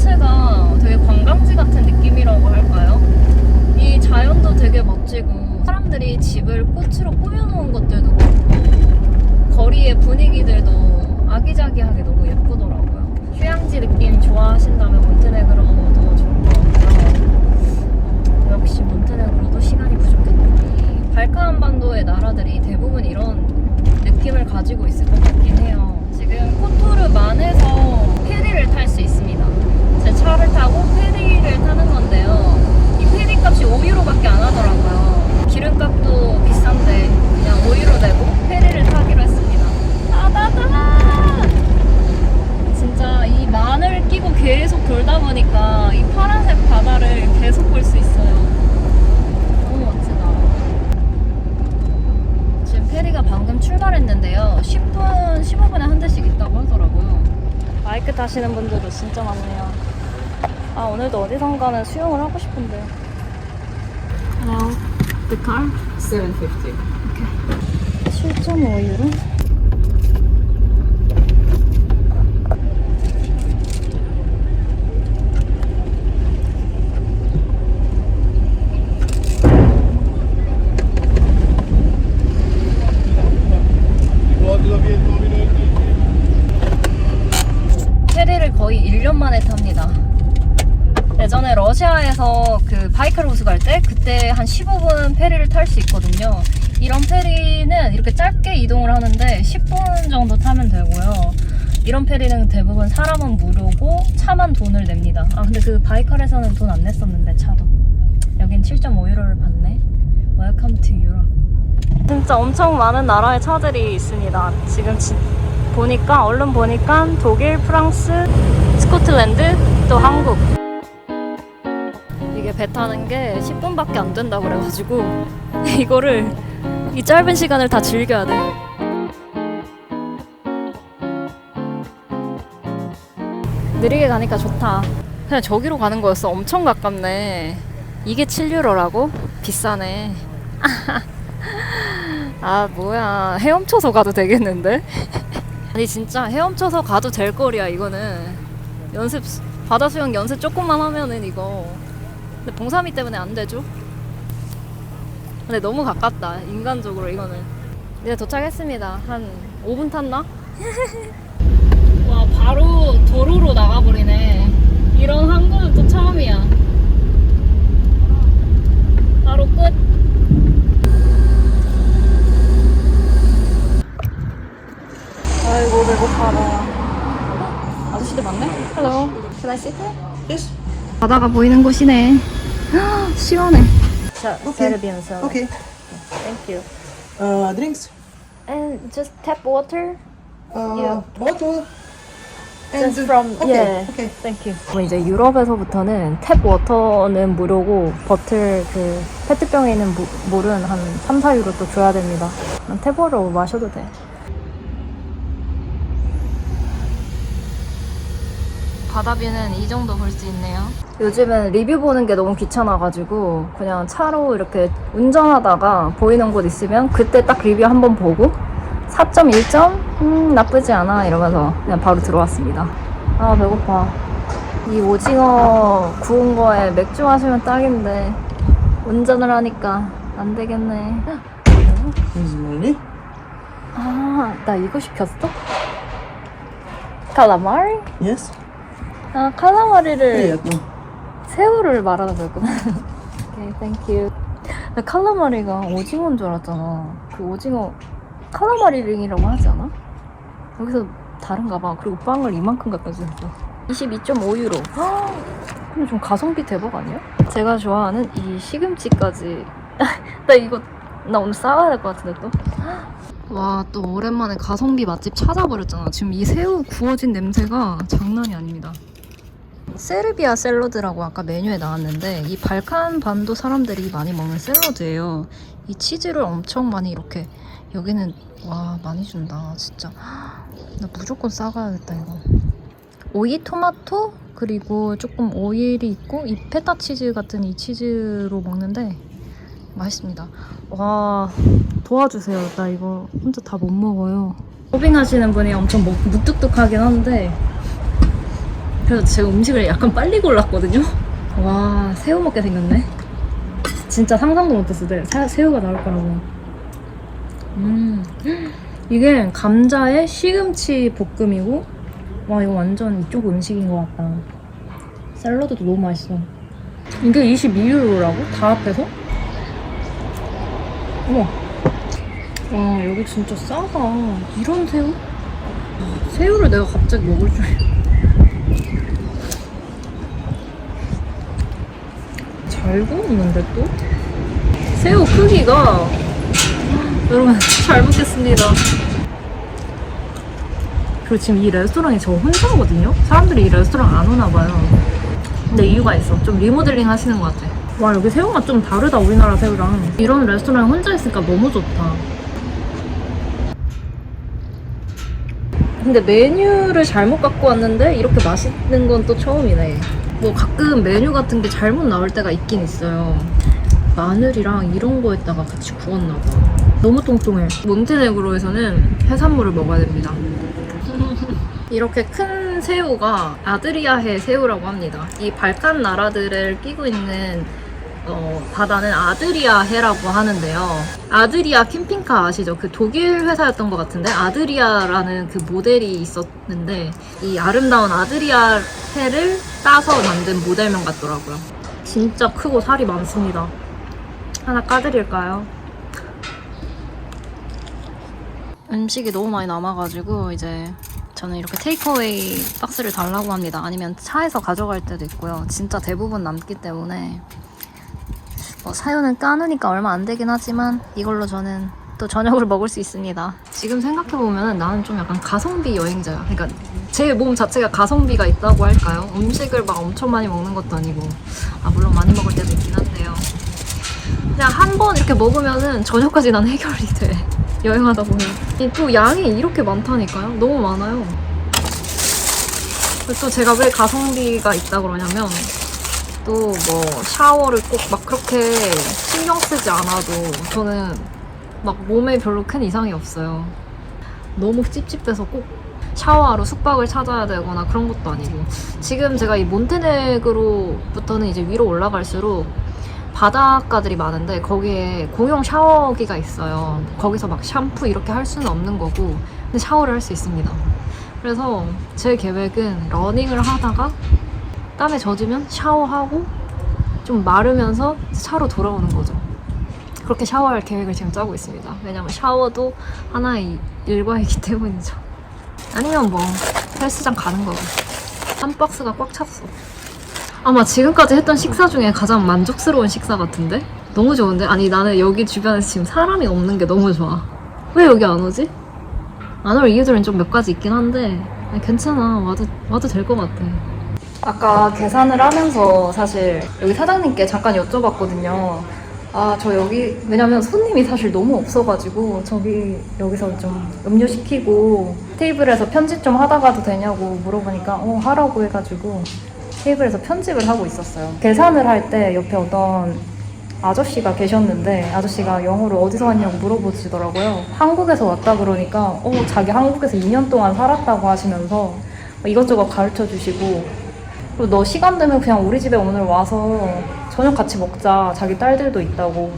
자체가 되게 관광지 같은 느낌이라고 할까요? 이 자연도 되게 멋지고 사람들이 집을 꽃으로 꾸며놓은 것들도 그렇고 거리의 분위기들도 아기자기하게 너무 예쁘더라고요. 휴양지 느낌 좋아하신다면 몬테네그로도 좋을 것 같고요. 역시 몬테네그로도 시간이 부족했더니 발칸 반도의 나라들이 대부분 이런 느낌을 가지고 있을 것 같긴 해요. 지금 코토르만에서 페리를 탈 수 있습니다. 제 차를 타고 페리를 타는 건데요. 이 페리 값이 5유로밖에 안 하더라고요. 기름값도 비싼데 그냥 5유로 내고 페리를 타기로 했습니다. 따다다! 진짜 이 만을 끼고 계속 돌다 보니까 이 파란색 바다를 계속 볼 수 있어요. 너무 멋지다. 지금 페리가 방금 출발했는데요. 10분, 15분에 한 대씩 있다고 하더라고요. 바이크 타시는 분들도 진짜 많네요. 아, 오늘도 어디선가는 수영을 하고 싶은데. Hello, the car? 750. Okay. 7.5유로? 페리를 거의 1년 만에 탑니다. 예전에 러시아에서 그 바이칼 호수 갈 때 그때 한 15분 페리를 탈 수 있거든요. 이런 페리는 이렇게 짧게 이동을 하는데 10분 정도 타면 되고요. 이런 페리는 대부분 사람은 무료고 차만 돈을 냅니다. 아, 근데 그 바이칼에서는 돈 안 냈었는데 차도. 여긴 7.5유로를 받네. Welcome to Europe. 진짜 엄청 많은 나라의 차들이 있습니다. 지금 보니까 얼른 보니까 독일, 프랑스, 스코틀랜드, 또 한국. 이게 배 타는 게 10분밖에 안 된다고 그래가지고 이거를 이 짧은 시간을 다 즐겨야 돼. 느리게 가니까 좋다. 그냥 저기로 가는 거였어. 엄청 가깝네. 이게 7유로라고? 비싸네. 아, 뭐야. 헤엄쳐서 가도 되겠는데? 아니, 진짜 헤엄쳐서 가도 될 거리야, 이거는. 바다 수영 연습 조금만 하면은 이거. 근데 봉사미 때문에 안 되죠? 근데 너무 가깝다, 인간적으로 이거는. 이제 도착했습니다. 한 5분 탔나? 와, 바로 도로로 나가버리네. 이런 항구는 또 처음이야. 바로 끝. 아이고, 배고파라. 아저씨들 많네? Hello. Can I sit here? Yes. 바다가 보이는 곳이네. 시원해. 자, Okay. Serbian salad. Okay. Thank you. Drinks. And just tap water? Yeah. Bottle. Just from Okay. yeah. Okay. Thank you. 이제 유럽에서부터는 탭 워터는 무료고 버틀 그 페트병에 있는 물은 한 3, 4유로 또 줘야 됩니다. 난 탭으로 마셔도 돼. 바다뷰는 이 정도 볼 수 있네요. 요즘은 리뷰 보는 게 너무 귀찮아가지고 그냥 차로 이렇게 운전하다가 보이는 곳 있으면 그때 딱 리뷰 한번 보고 4.1점? 나쁘지 않아 이러면서 그냥 바로 들어왔습니다. 아, 배고파. 이 오징어 구운 거에 맥주 마시면 딱인데 운전을 하니까 안 되겠네. Is money? 아, 나 이거 시켰어? 칼라마리? Yes. 아, 칼라마리를 Yeah. 새우를 말하는 거였구나. 오케이, 땡큐. 나 칼라마리가 오징어인 줄 알았잖아. 그 오징어 칼라마리링이라고 하지 않아? 여기서 다른가 봐. 그리고 빵을 이만큼 갖다 주셨어. 22.5유로. 근데 좀 가성비 대박 아니야? 제가 좋아하는 이 시금치까지. 나 오늘 싸워야 될 것 같은데 또. 와, 또 오랜만에 가성비 맛집 찾아버렸잖아. 지금 이 새우 구워진 냄새가 장난이 아닙니다. 세르비아 샐러드라고 아까 메뉴에 나왔는데 이 발칸 반도 사람들이 많이 먹는 샐러드예요. 이 치즈를 엄청 많이 이렇게 여기는 와 많이 준다 진짜. 나 무조건 싸가야겠다 이거. 오이 토마토 그리고 조금 오일이 있고 이 페타 치즈 같은 이 치즈로 먹는데 맛있습니다. 와 도와주세요. 나 이거 혼자 다 못 먹어요. 서빙 하시는 분이 엄청 무뚝뚝하긴 한데 그래서 제가 음식을 약간 빨리 골랐거든요. 와, 새우 먹게 생겼네. 진짜 상상도 못했어. 새우가 나올 거라고. 이게 감자에 시금치 볶음이고, 와, 이거 완전 이쪽 음식인 것 같다. 샐러드도 너무 맛있어. 이게 22유로라고? 다 합해서? 어머. 와, 여기 진짜 싸다. 이런 새우? 새우를 내가 갑자기 먹을 줄. 잘 구웠는데 또? 새우 크기가 여러분 잘 먹겠습니다. 그리고 지금 이 레스토랑이 저 혼자거든요? 사람들이 이 레스토랑 안 오나 봐요. 근데 이유가 있어. 좀 리모델링 하시는 것 같아. 와, 여기 새우가 좀 다르다, 우리나라 새우랑. 이런 레스토랑에 혼자 있으니까 너무 좋다. 근데 메뉴를 잘못 갖고 왔는데 이렇게 맛있는 건 또 처음이네. 뭐 가끔 메뉴 같은 게 잘못 나올 때가 있긴 있어요. 마늘이랑 이런 거에다가 같이 구웠나 봐. 너무 통통해. 몬테네그로에서는 해산물을 먹어야 됩니다. 이렇게 큰 새우가 아드리아해 새우라고 합니다. 이 발칸 나라들을 끼고 있는 바다는 아드리아해라고 하는데요. 아드리아 캠핑카 아시죠? 그 독일 회사였던 것 같은데 아드리아라는 그 모델이 있었는데 이 아름다운 아드리아해를 따서 만든 모델명 같더라고요. 진짜 크고 살이 많습니다. 하나 까드릴까요? 음식이 너무 많이 남아가지고 이제 저는 이렇게 테이크어웨이 박스를 달라고 합니다. 아니면 차에서 가져갈 때도 있고요. 진짜 대부분 남기 때문에 사유는 까누니까 얼마 안 되긴 하지만 이걸로 저는 또 저녁을 먹을 수 있습니다. 지금 생각해보면 나는 좀 약간 가성비 여행자야. 그러니까 제 몸 자체가 가성비가 있다고 할까요? 음식을 막 엄청 많이 먹는 것도 아니고 물론 많이 먹을 때도 있긴 한데요. 그냥 한 번 이렇게 먹으면은 저녁까지 난 해결이 돼. 여행하다 보면. 또 양이 이렇게 많다니까요. 너무 많아요. 그리고 또 제가 왜 가성비가 있다 그러냐면 또 뭐 샤워를 꼭 막 그렇게 신경 쓰지 않아도 저는 막 몸에 별로 큰 이상이 없어요. 너무 찝찝해서 꼭 샤워하러 숙박을 찾아야 되거나 그런 것도 아니고 지금 제가 이 몬테네그로부터는 이제 위로 올라갈수록 바닷가들이 많은데 거기에 공용 샤워기가 있어요. 거기서 막 샴푸 이렇게 할 수는 없는 거고 근데 샤워를 할 수 있습니다. 그래서 제 계획은 러닝을 하다가 땀에 젖으면 샤워하고 좀 마르면서 차로 돌아오는 거죠. 그렇게 샤워할 계획을 지금 짜고 있습니다. 왜냐면 샤워도 하나의 일과이기 때문이죠. 아니면 뭐 헬스장 가는 거고. 한 박스가 꽉 찼어. 아마 지금까지 했던 식사 중에 가장 만족스러운 식사 같은데? 너무 좋은데? 아니 나는 여기 주변에서 지금 사람이 없는 게 너무 좋아. 왜 여기 안 오지? 안 올 이유들은 좀 몇 가지 있긴 한데 아니, 괜찮아. 와도 될 것 같아. 아까 계산을 하면서 사실 여기 사장님께 잠깐 여쭤봤거든요. 저 여기 왜냐면 손님이 사실 너무 없어가지고 여기서 좀 음료 시키고 테이블에서 편집 좀 하다 가도 되냐고 물어보니까 하라고 해가지고 테이블에서 편집을 하고 있었어요. 계산을 할 때 옆에 어떤 아저씨가 계셨는데 아저씨가 영어로 어디서 왔냐고 물어보시더라고요. 한국에서 왔다 그러니까 자기 한국에서 2년 동안 살았다고 하시면서 이것저것 가르쳐 주시고 그리고 너 시간 되면 그냥 우리 집에 오늘 와서 저녁 같이 먹자. 자기 딸들도 있다고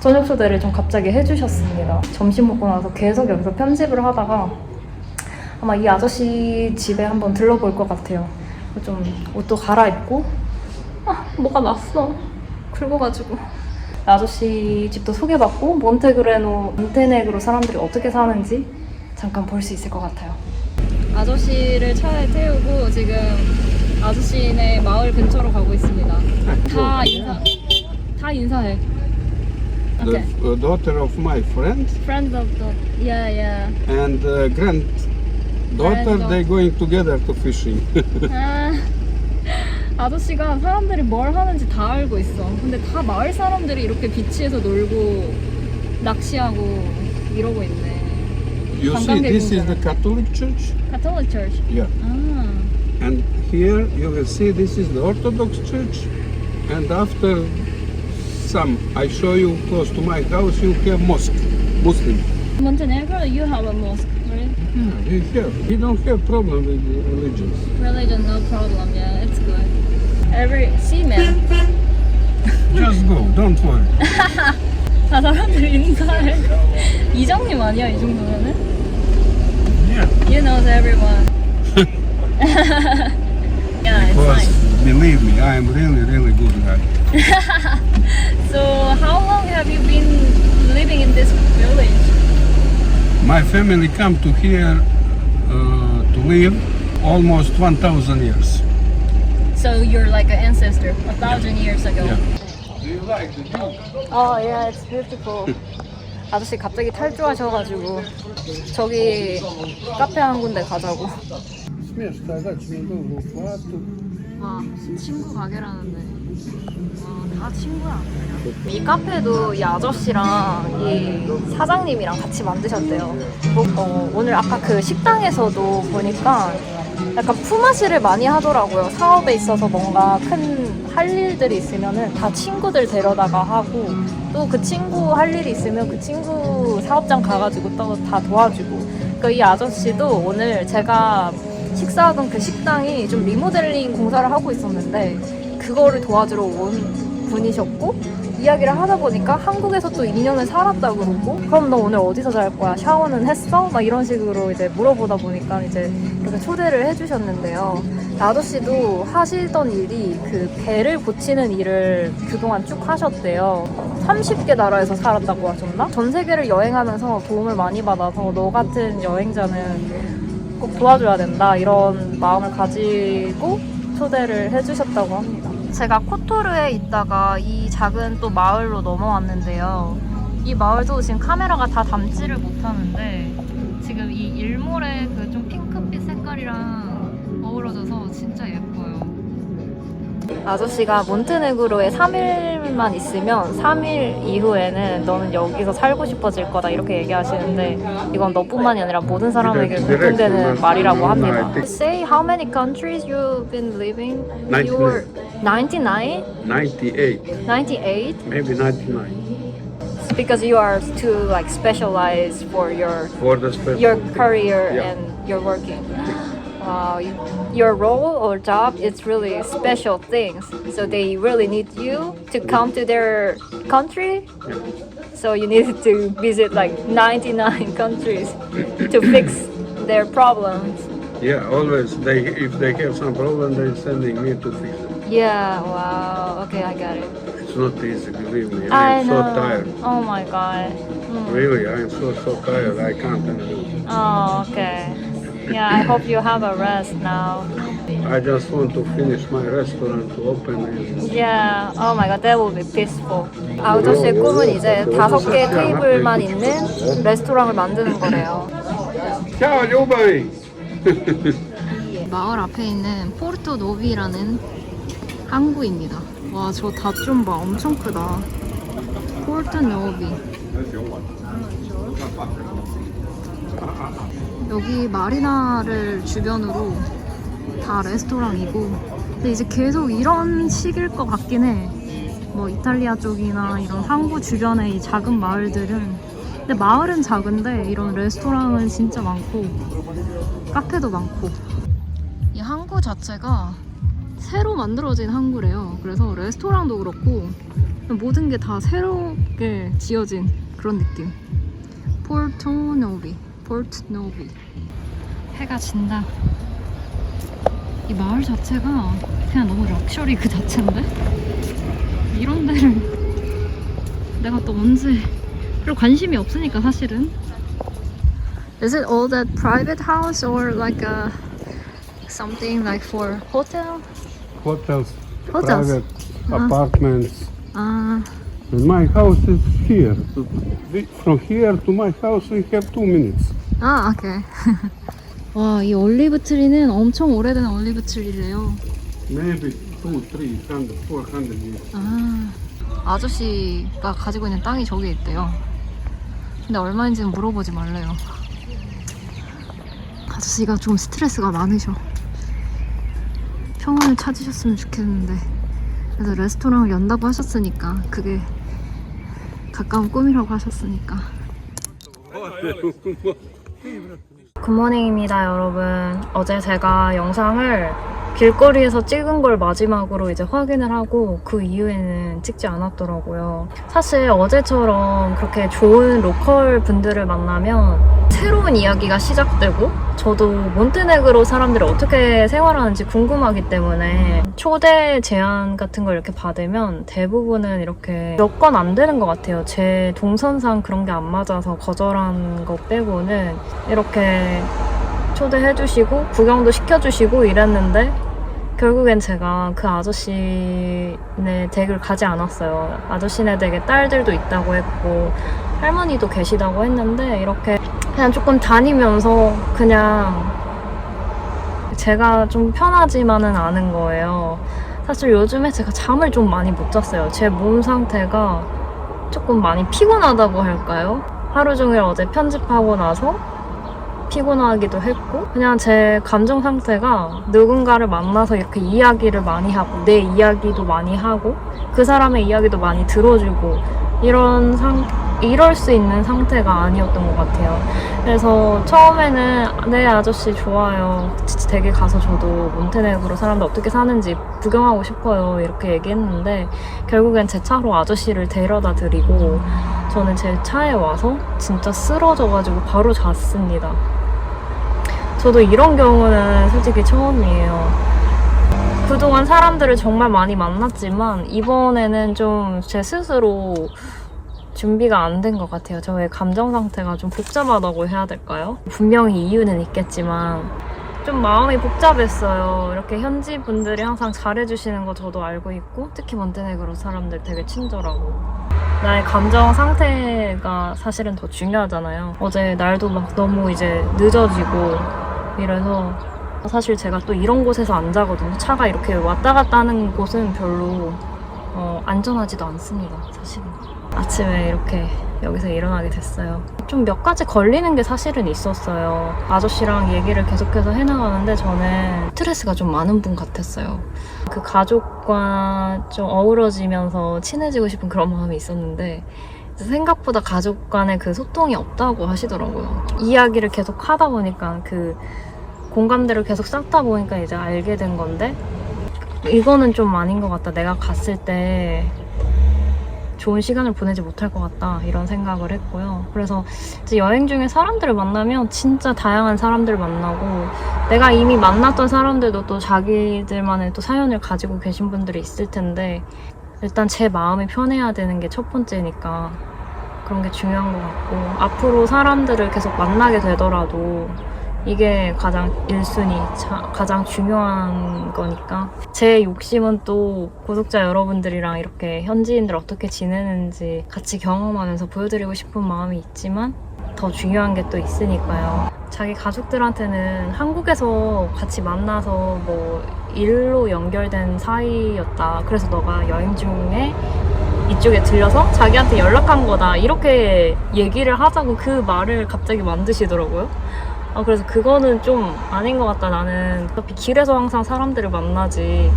저녁 초대를 좀 갑자기 해주셨습니다. 점심 먹고 나서 계속 여기서 편집을 하다가 아마 이 아저씨 집에 한번 들러볼 것 같아요. 좀 옷도 갈아입고 뭐가 났어 긁어가지고 아저씨 집도 소개받고 몬테네그로 사람들이 어떻게 사는지 잠깐 볼 수 있을 것 같아요. 아저씨를 차에 태우고 지금 아저씨네 마을 근처로 가고 있습니다. 다 인사해. Okay. The daughter of my friend Friends of the yeah. and granddaughter, they going together to fishing. 아저씨가 사람들이 뭘 하는지 다 알고 있어. 근데 다 마을 사람들이 이렇게 비치에서 놀고 낚시하고 이러고 있네. You see, this is the Catholic Church. Catholic Church. Yeah. And here you will see this is the Orthodox Church. And after I show you close to my house, you have mosque, Muslim. Montenegro, you have a mosque, right? Yeah, we don't have problem with the religions. Religion, no problem. Yeah, it's good. See, man. Just go, don't worry. 다 사람들 인사해. 이정님 아니야, 이 정도면은? Yeah. You knows everyone. Yeah, it's Because fine. believe me, I am really good guy. So, how long have you been living in this village? My family come to here to live almost 1,000 years. So you're like an ancestor, 1,000 years ago. Yeah. Do you like the view? Oh yeah, it's beautiful. 아저씨 갑자기 탈주하셔가지고 저기 카페 한 군데 가자고. Смеш сказать, что был факту. 와, 친구 가게라는데. 와, 다 친구야. 이 카페도 이 아저씨랑 이 사장님이랑 같이 만드셨대요. 오늘 아까 그 식당에서도 보니까 약간 품앗이를 많이 하더라고요. 사업에 있어서 뭔가 큰 할 일들이 있으면은 다 친구들 데려다가 하고 또 그 친구 할 일이 있으면 그 친구 사업장 가가지고 또 다 도와주고. 그러니까 이 아저씨도 오늘 제가 식사하던 그 식당이 좀 리모델링 공사를 하고 있었는데 그거를 도와주러 온 분이셨고 이야기를 하다 보니까 한국에서 또 2년을 살았다 그러고 그럼 너 오늘 어디서 잘 거야? 샤워는 했어? 막 이런 식으로 이제 물어보다 보니까 이제 이렇게 초대를 해주셨는데요. 아저씨도 하시던 일이 그 배를 고치는 일을 그동안 쭉 하셨대요. 30개 나라에서 살았다고 하셨나? 전 세계를 여행하면서 도움을 많이 받아서 너 같은 여행자는 꼭 도와줘야 된다 이런 마음을 가지고 초대를 해주셨다고 합니다. 제가 코토르에 있다가 이 작은 또 마을로 넘어왔는데요. 이 마을도 지금 카메라가 다 담지를 못하는데 지금 이 일몰의 그 좀 핑크빛 색깔이랑 어우러져서 진짜 예뻐요. 아저씨가 몬테네그로에 3일만 있으면 3일 이후에는 너는 여기서 살고 싶어질 거다 이렇게 얘기하시는데 이건 너뿐만이 아니라 모든 사람에게 공통되는 말이라고 합니다. Say how many countries you've been living? 99. 99? 98, 98? maybe 99. Because you are too like specialized for your For the special career Yeah. and your working. Wow, your role or job is really special things. So they really need you to come to their country. Yeah. So you need to visit like 99 countries to fix their problems. Yeah, always. If they have some problem, they're sending me to fix it. Yeah, wow. Okay, I got it. It's not easy, believe me. I I'm know. so tired. Oh my god. Really, I'm so tired. I can't anymore. Oh, okay. Yeah, I hope you have a rest now. I just want to finish my restaurant to open it. Yeah. Oh my god, that will be peaceful. 아저씨의 꿈은 이제 5개의 테이블만 있는 레스토랑을 만드는 거래요. Ciao, Любовь! 마을 앞에 있는 포르토 노비라는 항구입니다. 와, 저 닷 좀 봐. 엄청 크다. 포르토 노비. 여기 마리나를 주변으로 다 레스토랑이고 근데 이제 계속 이런 식일 것 같긴 해. 뭐 이탈리아 쪽이나 이런 항구 주변의 이 작은 마을들은 근데 마을은 작은데 이런 레스토랑은 진짜 많고 카페도 많고 이 항구 자체가 새로 만들어진 항구래요. 그래서 레스토랑도 그렇고 모든 게 다 새롭게 지어진 그런 느낌. 포르토 노비. 해가 진다. 이 마을 자체가 그냥 너무 럭셔리 그 자체인데? 이런 데를 내가 또 언제 그리고 관심이 없으니까 사실은. Is it all that private house or like a something like for hotel? Hotels, Hotels. private apartments. 아, And my house is here. From here to my house we have 2 minutes. 아, 오케이. 와, 이 올리브 트리는 엄청 오래된 올리브 트리래요. Maybe 200, 300, 400 years. 아, 아저씨가 가지고 있는 땅이 저기 있대요. 근데 얼마인지는 물어보지 말래요. 아저씨가 좀 스트레스가 많으셔. 평안을 찾으셨으면 좋겠는데. 그래서 레스토랑을 연다고 하셨으니까 그게 가까운 꿈이라고 하셨으니까. 굿모닝입니다, 여러분. 어제 제가 영상을 길거리에서 찍은 걸 마지막으로 이제 확인을 하고 그 이후에는 찍지 않았더라고요. 사실 어제처럼 그렇게 좋은 로컬 분들을 만나면 새로운 이야기가 시작되고 저도 몬테네그로 사람들이 어떻게 생활하는지 궁금하기 때문에 초대 제안 같은 걸 이렇게 받으면 대부분은 이렇게 몇 건 안 되는 것 같아요. 제 동선상 그런 게 안 맞아서 거절한 거 빼고는 이렇게 초대해주시고 구경도 시켜주시고 이랬는데 결국엔 제가 그 아저씨네 댁을 가지 않았어요. 아저씨네 댁에 딸들도 있다고 했고 할머니도 계시다고 했는데 이렇게 그냥 조금 다니면서 그냥 제가 좀 편하지만은 않은 거예요. 사실 요즘에 제가 잠을 좀 많이 못 잤어요. 제 몸 상태가 조금 많이 피곤하다고 할까요? 하루 종일 어제 편집하고 나서 피곤하기도 했고 그냥 제 감정 상태가 누군가를 만나서 이렇게 이야기를 많이 하고 내 이야기도 많이 하고 그 사람의 이야기도 많이 들어주고 이럴 수 있는 상태가 아니었던 것 같아요. 그래서 처음에는 네 아저씨 좋아요. 댁에 가서 저도 몬테네그로 사람들 어떻게 사는지 구경하고 싶어요. 이렇게 얘기했는데 결국엔 제 차로 아저씨를 데려다 드리고 저는 제 차에 와서 진짜 쓰러져가지고 바로 잤습니다. 저도 이런 경우는 솔직히 처음이에요. 그동안 사람들을 정말 많이 만났지만 이번에는 좀 제 스스로 준비가 안 된 것 같아요. 저의 감정 상태가 좀 복잡하다고 해야 될까요? 분명히 이유는 있겠지만 좀 마음이 복잡했어요. 이렇게 현지 분들이 항상 잘해주시는 거 저도 알고 있고 특히 몬테네그로 사람들 되게 친절하고 나의 감정 상태가 사실은 더 중요하잖아요. 어제 날도 막 너무 이제 늦어지고 이래서 사실 제가 또 이런 곳에서 안 자거든요. 차가 이렇게 왔다 갔다 하는 곳은 별로 안전하지도 않습니다. 사실은. 아침에 이렇게 여기서 일어나게 됐어요. 좀 몇 가지 걸리는 게 사실은 있었어요. 아저씨랑 얘기를 계속해서 해나가는데 저는 스트레스가 좀 많은 분 같았어요. 그 가족과 좀 어우러지면서 친해지고 싶은 그런 마음이 있었는데 생각보다 가족 간의 그 소통이 없다고 하시더라고요. 이야기를 계속 하다 보니까 그 공감대를 계속 쌓다 보니까 이제 알게 된 건데 이거는 좀 아닌 것 같다. 내가 갔을 때 좋은 시간을 보내지 못할 것 같다 이런 생각을 했고요. 그래서 이제 여행 중에 사람들을 만나면 진짜 다양한 사람들을 만나고 내가 이미 만났던 사람들도 또 자기들만의 또 사연을 가지고 계신 분들이 있을 텐데 일단 제 마음이 편해야 되는 게 첫 번째니까 그런 게 중요한 것 같고 앞으로 사람들을 계속 만나게 되더라도 이게 가장 1순위, 가장 중요한 거니까 제 욕심은 또 구독자 여러분들이랑 이렇게 현지인들 어떻게 지내는지 같이 경험하면서 보여드리고 싶은 마음이 있지만 더 중요한 게 또 있으니까요. 자기 가족들한테는 한국에서 같이 만나서 뭐 일로 연결된 사이였다. 그래서 너가 여행 중에 이쪽에 들려서 자기한테 연락한 거다. 이렇게 얘기를 하자고 그 말을 갑자기 만드시더라고요. 그래서 그거는 좀 아닌 것 같다. 나는 어차피 길에서 항상 사람들을 만나지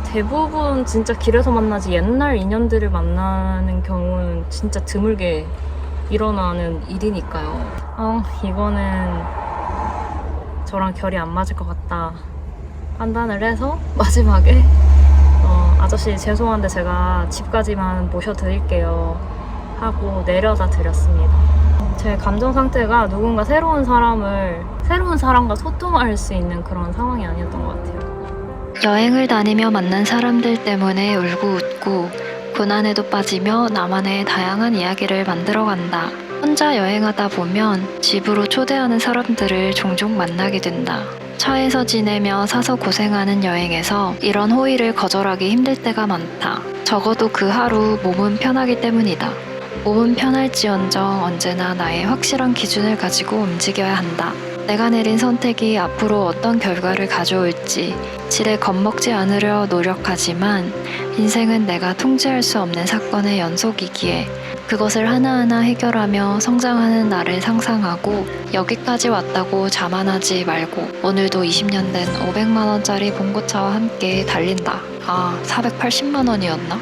대부분 진짜 길에서 만나지 옛날 인연들을 만나는 경우는 진짜 드물게 일어나는 일이니까요. 이거는 저랑 결이 안 맞을 것 같다 판단을 해서 마지막에 아저씨 죄송한데 제가 집까지만 모셔드릴게요 하고 내려다 드렸습니다. 제 감정 상태가 누군가 새로운 사람과 소통할 수 있는 그런 상황이 아니었던 것 같아요. 여행을 다니며 만난 사람들 때문에 울고 웃고 고난에도 빠지며 나만의 다양한 이야기를 만들어간다. 혼자 여행하다 보면 집으로 초대하는 사람들을 종종 만나게 된다. 차에서 지내며 사서 고생하는 여행에서 이런 호의를 거절하기 힘들 때가 많다. 적어도 그 하루 몸은 편하기 때문이다. 몸은 편할지언정 언제나 나의 확실한 기준을 가지고 움직여야 한다. 내가 내린 선택이 앞으로 어떤 결과를 가져올지 지레 겁먹지 않으려 노력하지만 인생은 내가 통제할 수 없는 사건의 연속이기에 그것을 하나하나 해결하며 성장하는 나를 상상하고 여기까지 왔다고 자만하지 말고 오늘도 20년 된 500만 원짜리 봉고차와 함께 달린다. 480만 원이었나?